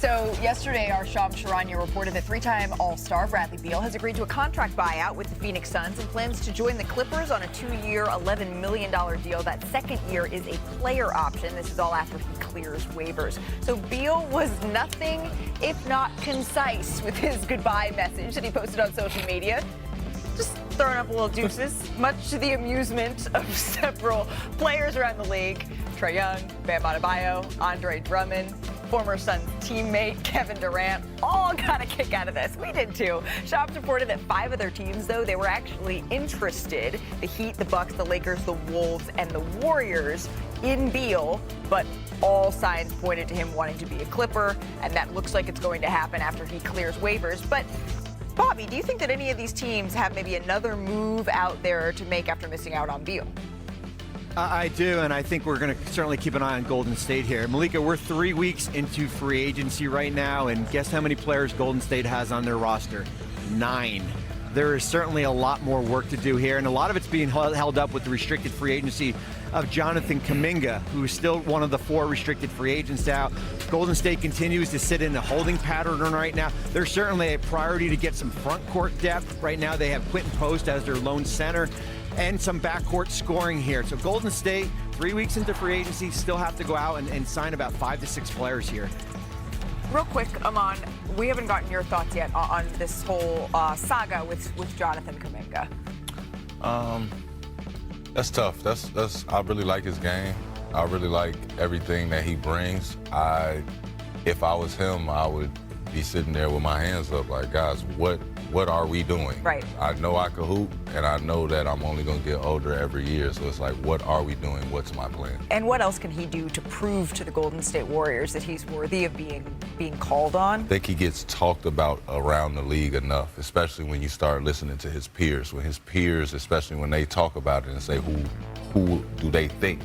So yesterday, our Sham Charania reported that three-time All-Star Bradley Beal has agreed to a contract buyout with the Phoenix Suns and plans to join the Clippers on a 2-year, $11 million deal. That second year is a player option. This is all after he clears waivers. So Beal was nothing if not concise with his goodbye message that he posted on social media. Just throwing up little deuces, much to the amusement of several players around the league. Trae Young, Bam Adebayo, Andre Drummond, former Suns teammate Kevin Durant, all got a kick out of this. We did too. Sharpe reported that 5 of their teams, though, they were actually interested. The Heat, the Bucks, the Lakers, the Wolves, and the Warriors in Beal, but all signs pointed to him wanting to be a Clipper, and that looks like it's going to happen after he clears waivers. But Bobby, do you think that any of these teams have maybe another move out there to make after missing out on Beal? I do, and I think we're going to certainly keep an eye on Golden State here. Malika, we're 3 weeks into free agency right now, and guess how many players Golden State has on their roster? 9. There is certainly a lot more work to do here, and a lot of it's being held up with the restricted free agency of Jonathan Kuminga, who is still one of the 4 restricted free agents out. Golden State continues to sit in a holding pattern right now. There's certainly a priority to get some front court depth. Right now they have Quentin Post as their lone center and some backcourt scoring here. So Golden State, 3 weeks into free agency, still have to go out and sign about 5 to 6 players here. Real quick, Aman, we haven't gotten your thoughts yet on this whole saga with Jonathan Kuminga. That's tough. I really like his game. I really like everything that he brings. If I was him, I would be sitting there with my hands up like, guys, what are we doing? Right. I know I can hoop, and I know that I'm only going to get older every year. So it's like, what are we doing? What's my plan? And what else can he do to prove to the Golden State Warriors that he's worthy of being called on? I think he gets talked about around the league enough, especially when you start listening to his peers. When his peers, especially when they talk about it and say, who do they think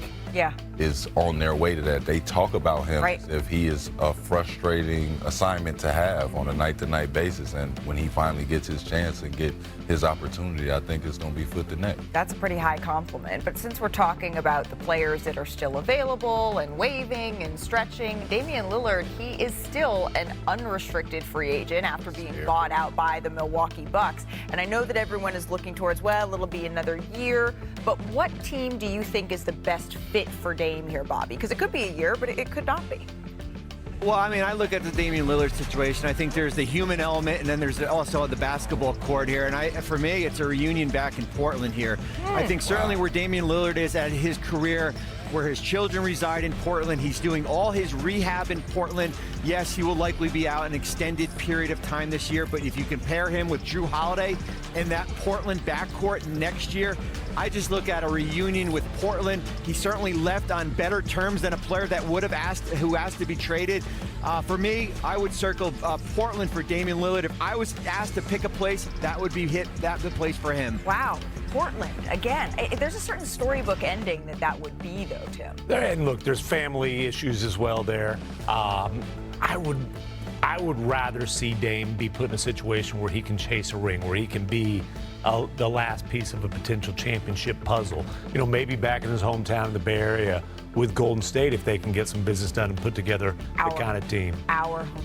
is on their way to that? They talk about him as if he is a frustrating assignment to have on a night-to-night basis. And when he finally gets his chance and get his opportunity, I think it's going to be foot to neck. That's a pretty high compliment. But since we're talking about the players that are still available and waiving and stretching, Damian Lillard, he is still an unrestricted free agent after being bought out by the Milwaukee Bucks. And I know that everyone is looking towards, well, it'll be another year. But what team do you think is the best fit for Dame here, Bobby? Because it could be a year, but it could not be. Well, I mean, I look at the Damian Lillard situation. I think there's the human element, and then there's also the basketball court here. And for me, it's a reunion back in Portland here. I think certainly where Damian Lillard is at his career, where his children reside in Portland, he's doing all his rehab in Portland. Yes, he will likely be out an extended period of time this year, but if you compare him with Jrue Holiday in that Portland backcourt next year, I just look at a reunion with Portland. He certainly left on better terms than a player that would have who asked to be traded. For me, I would circle Portland for Damian Lillard. If I was asked to pick a place, that would be the place for him. Wow. Portland, again. There's a certain storybook ending that would be, though, Tim. And look, there's family issues as well there. I would rather see Dame be put in a situation where he can chase a ring, where he can be the last piece of a potential championship puzzle. You know, maybe back in his hometown in the Bay Area with Golden State, if they can get some business done and put together the kind of team. Our hometown.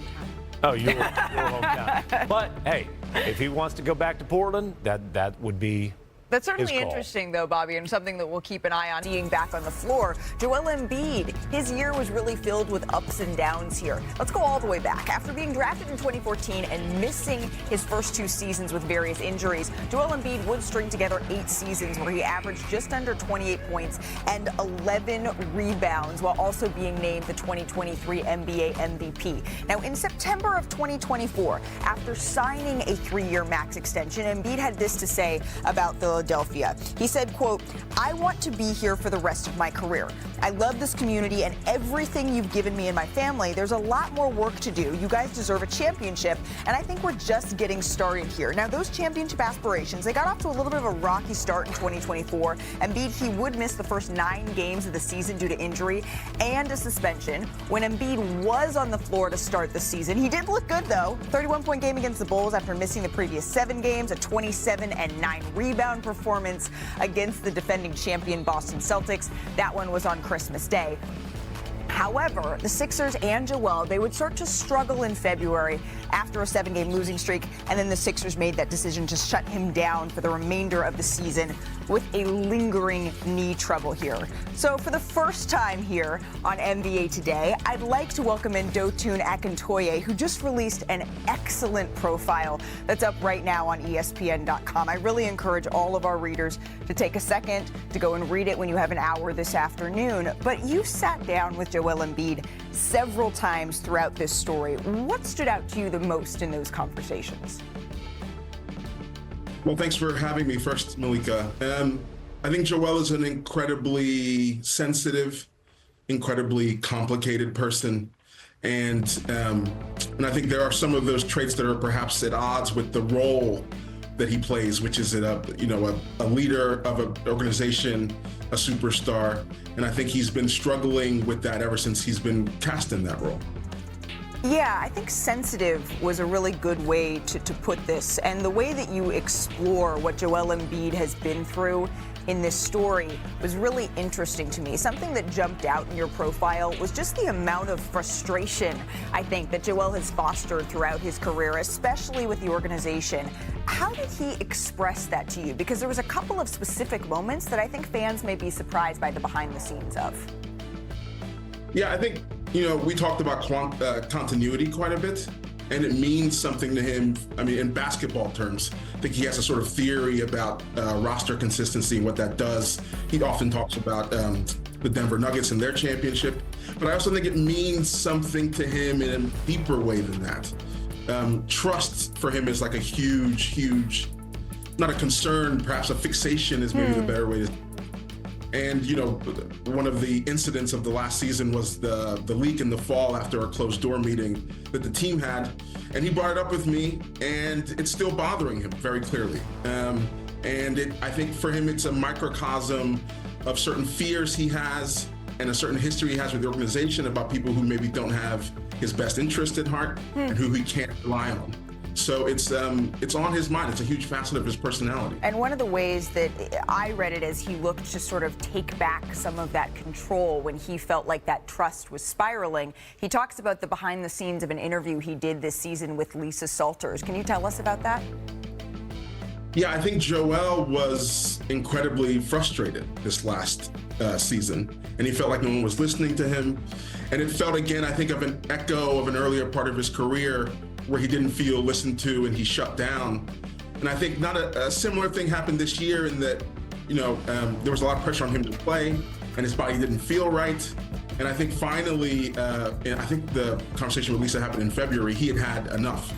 Oh, your hometown. But, hey, if he wants to go back to Portland, that would be That's certainly interesting, though, Bobby, and something that we'll keep an eye on. Seeing back on the floor, Joel Embiid, his year was really filled with ups and downs here. Let's go all the way back. After being drafted in 2014 and missing his first 2 seasons with various injuries, Joel Embiid would string together 8 seasons where he averaged just under 28 points and 11 rebounds, while also being named the 2023 NBA MVP. Now, in September of 2024, after signing a 3-year max extension, Embiid had this to say about Philadelphia. He said, quote, "I want to be here for the rest of my career. I love this community and everything you've given me and my family. There's a lot more work to do. You guys deserve a championship, and I think we're just getting started here." Now, those championship aspirations, they got off to a little bit of a rocky start in 2024. Embiid, he would miss the first 9 games of the season due to injury and a suspension. When Embiid was on the floor to start the season, he did look good, though. 31-point game against the Bulls after missing the previous 7 games, a 27-9 rebound performance against the defending champion Boston Celtics. That one was on Christmas Day. However, the Sixers and Joel, they would start to struggle in February after a 7-game losing streak, and then the Sixers made that decision to shut him down for the remainder of the season with a lingering knee trouble here. So for the first time here on NBA Today, I'd like to welcome in Dotun Akintoye, who just released an excellent profile that's up right now on ESPN.com. I really encourage all of our readers to take a second to go and read it when you have an hour this afternoon. But you sat down with Joel Embiid several times throughout this story. What stood out to you the most in those conversations? Well, thanks for having me first, Malika. I think Joel is an incredibly sensitive, incredibly complicated person. And I think there are some of those traits that are perhaps at odds with the role that he plays, which is a leader of an organization, a superstar. And I think he's been struggling with that ever since he's been cast in that role. Yeah, I think sensitive was a really good way to put this. And the way that you explore what Joel Embiid has been through in this story was really interesting to me. Something that jumped out in your profile was just the amount of frustration, I think, that Joel has fostered throughout his career, especially with the organization. How did he express that to you? Because there was a couple of specific moments that I think fans may be surprised by the behind the scenes of. Yeah, I think, we talked about continuity quite a bit, and it means something to him. I mean, in basketball terms, I think he has a sort of theory about roster consistency and what that does. He often talks about the Denver Nuggets and their championship, but I also think it means something to him in a deeper way than that. Trust for him is like a huge, not a concern, perhaps a fixation is maybe the better way to. And, one of the incidents of the last season was the leak in the fall after a closed door meeting that the team had. And he brought it up with me, and it's still bothering him very clearly. I think for him, it's a microcosm of certain fears he has and a certain history he has with the organization about people who maybe don't have his best interest at heart and who he can't rely on. So it's on his mind. It's a huge facet of his personality. And one of the ways that I read it is he looked to sort of take back some of that control when he felt like that trust was spiraling. He talks about the behind the scenes of an interview he did this season with Lisa Salters. Can you tell us about that? Yeah, I think Joel was incredibly frustrated this last season, and he felt like no one was listening to him. And it felt, again, I think, of an echo of an earlier part of his career where he didn't feel listened to and he shut down. And I think not a similar thing happened this year in that, there was a lot of pressure on him to play and his body didn't feel right. And I think finally, I think the conversation with Lisa happened in February, he had had enough.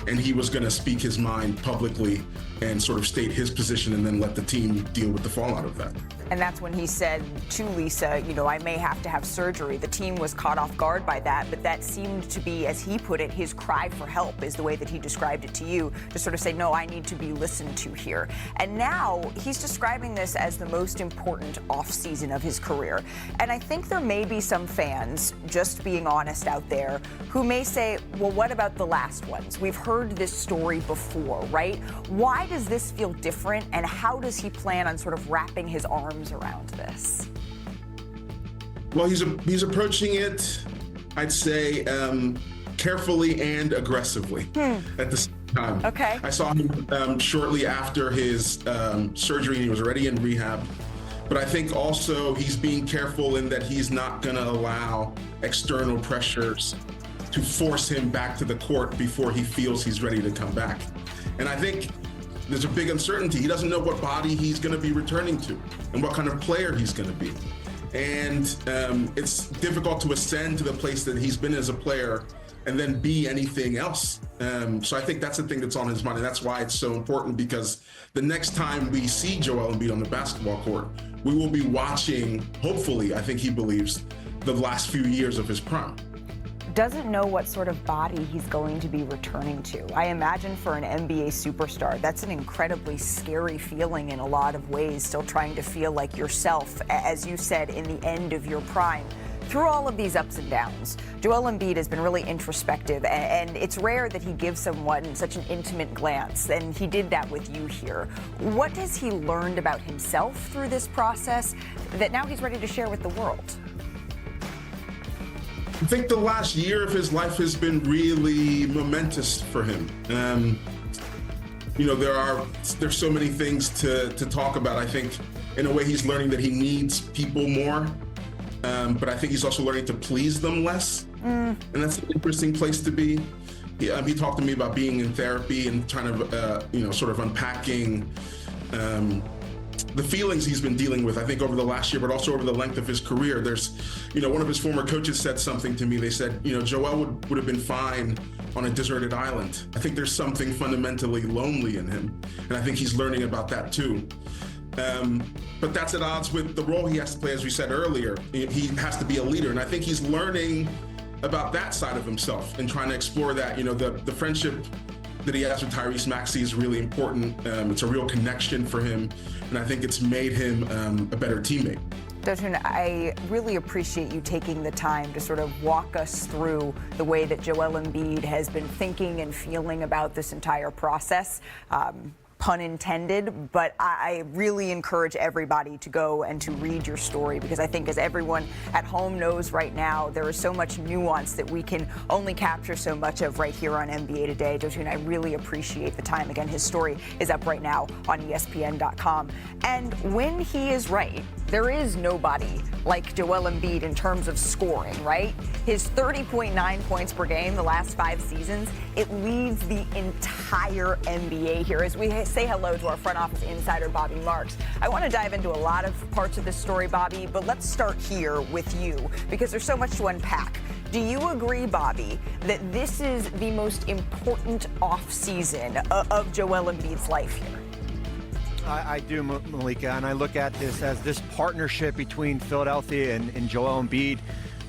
And he was going to speak his mind publicly and sort of state his position and then let the team deal with the fallout of that. And that's when he said to Lisa, I may have to have surgery. The team was caught off guard by that, but that seemed to be, as he put it, his cry for help is the way that he described it to you, to sort of say, no, I need to be listened to here. And now he's describing this as the most important offseason of his career. And I think there may be some fans, just being honest out there, who may say, well, what about the last ones? We've heard this story before, right? Why does this feel different, and how does he plan on sort of wrapping his arms around this? Well, he's approaching it, I'd say, carefully and aggressively at the same time. Okay. I saw him shortly after his surgery, and he was already in rehab. But I think also he's being careful in that he's not going to allow external pressures to force him back to the court before he feels he's ready to come back. And I think there's a big uncertainty. He doesn't know what body he's going to be returning to and what kind of player he's going to be. And it's difficult to ascend to the place that he's been as a player and then be anything else. So I think that's the thing that's on his mind, and that's why it's so important, because the next time we see Joel Embiid on the basketball court, we will be watching, hopefully, I think he believes, the last few years of his prime. Doesn't know what sort of body he's going to be returning to. I imagine for an NBA superstar, that's an incredibly scary feeling in a lot of ways, still trying to feel like yourself, as you said, in the end of your prime. Through all of these ups and downs, Joel Embiid has been really introspective, and it's rare that he gives someone such an intimate glance, and he did that with you here. What has he learned about himself through this process that now he's ready to share with the world? I think the last year of his life has been really momentous for him. You know, there's so many things to talk about. I think in a way he's learning that he needs people more, but I think he's also learning to please them less. And that's an interesting place to be. He talked to me about being in therapy and trying to, you know, sort of unpacking the feelings he's been dealing with, I think, over the last year, but also over the length of his career. There's, you know, one of his former coaches said something to me. They said, you know, Joel would have been fine on a deserted island. I think there's something fundamentally lonely in him, and I think he's learning about that too. But that's at odds with the role he has to play, as we said earlier. He has to be a leader, and I think he's learning about that side of himself and trying to explore that. You know, the friendship that he has with Tyrese Maxey is really important. It's a real connection for him, and I think it's made him a better teammate. Dotun, I really appreciate you taking the time to sort of walk us through the way that Joel Embiid has been thinking and feeling about this entire process. Pun intended, but I really encourage everybody to go and to read your story, because I think, as everyone at home knows right now, there is so much nuance that we can only capture so much of right here on NBA Today. Dotun, I really appreciate the time. Again, his story is up right now on ESPN.com. And when he is right, there is nobody like Joel Embiid in terms of scoring, right? His 30.9 points per game the last 5 seasons, it leads the entire NBA here. As we say hello to our front office insider, Bobby Marks, I want to dive into a lot of parts of this story, Bobby, but let's start here with you, because there's so much to unpack. Do you agree, Bobby, that this is the most important offseason of Joel Embiid's life here? I do, Malika, and I look at this as this partnership between Philadelphia and Joel Embiid.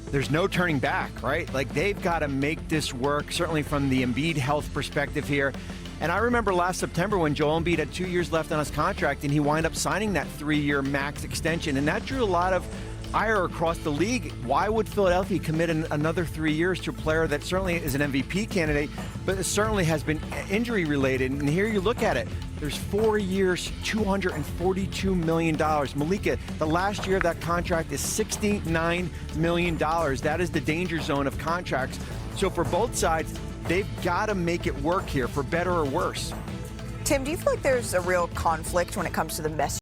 There's no turning back, right? Like, they've got to make this work, certainly from the Embiid health perspective here. And I remember last September when Joel Embiid had 2 years left on his contract, and he wound up signing that 3-year max extension, and that drew a lot of ire across the league. Why would Philadelphia commit another 3 years to a player that certainly is an MVP candidate, but it certainly has been injury related? And here you look at it. There's 4 years, $242 million. Malika, the last year of that contract is $69 million. That is the danger zone of contracts. So for both sides, they've got to make it work here, for better or worse. Tim, do you feel like there's a real conflict when it comes to the message